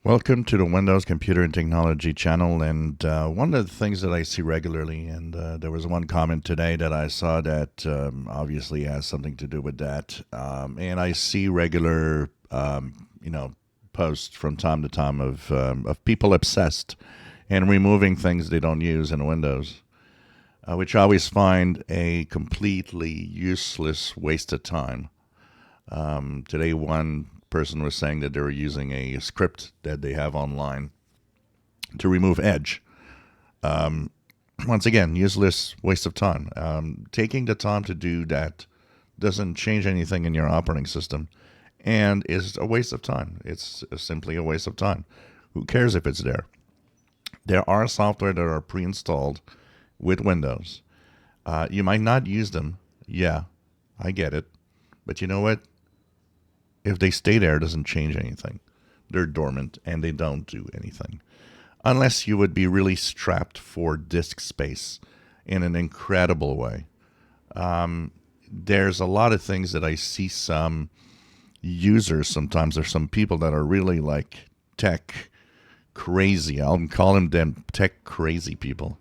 Welcome to the Windows Computer and Technology channel. And one of the things that I see regularly, and there was one comment today that I saw that obviously has something to do with that. And I see regular, posts from time to time of people obsessed and removing things they don't use in Windows, which I always find a completely useless waste of time. Today, one person was saying that they were using a script that they have online to remove Edge. Once again, useless waste of time. Taking the time to do that doesn't change anything in your operating system and is a waste of time. It's simply a waste of time. Who cares if it's there? There are software that are pre installed with Windows. You might not use them. Yeah, I get it. But you know what? If they stay there, it doesn't change anything. They're dormant and they don't do anything. Unless you would be really strapped for disk space in an incredible way. There's a lot of things that I see some users sometimes. There's some people that are really like tech crazy. I'll call them tech crazy people.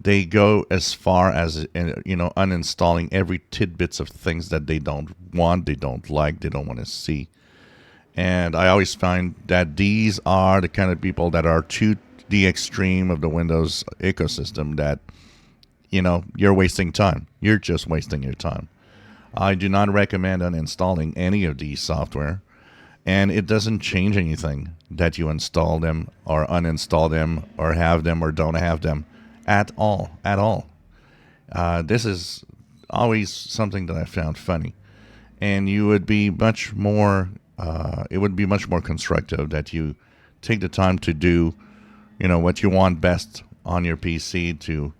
They go as far as uninstalling every tidbits of things that they don't want, they don't like, they don't want to see. And I always find that these are the kind of people that are to the extreme of the Windows ecosystem that, you're wasting time. You're just wasting your time. I do not recommend uninstalling any of these software. And it doesn't change anything that you install them or uninstall them or have them or don't have them at all. At all. This is always something that I found funny. And you would be much more, it would be much more constructive that you take the time to do, what you want best on your PC, to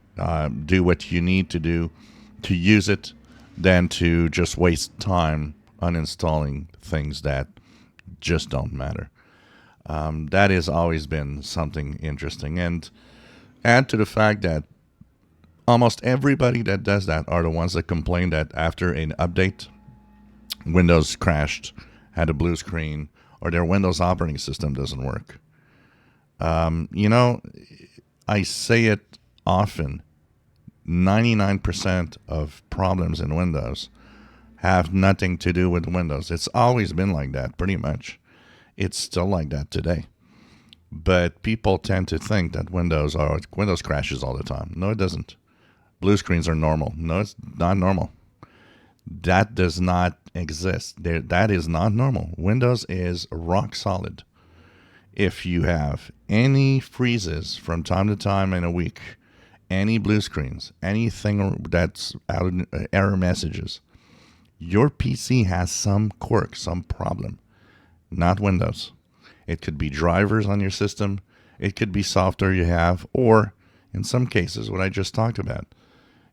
do what you need to do to use it, than to just waste time uninstalling things that just don't matter. That has always been something interesting. And add to the fact that almost everybody that does that are the ones that complain that after an update, Windows crashed, had a blue screen, or their Windows operating system doesn't work. I say it often. 99% of problems in Windows have nothing to do with Windows. It's always been like that, pretty much. It's still like that today. But people tend to think that Windows crashes all the time. No, it doesn't. Blue screens are normal. No, it's not normal. That does not exist. That is not normal. Windows is rock solid. If you have any freezes from time to time in a week, any blue screens, anything that's out of error messages, your PC has some quirk, some problem, not Windows. It could be drivers on your system. It could be software you have, or in some cases, what I just talked about,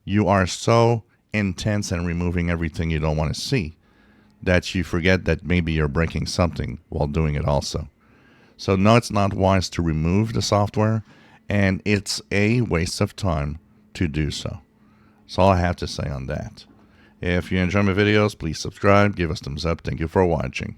you are so intense in removing everything you don't want to see that you forget that maybe you're breaking something while doing it also. So no, it's not wise to remove the software, and it's a waste of time to do so. That's all I have to say on that. If you enjoy my videos, please subscribe, give us thumbs up. Thank you for watching.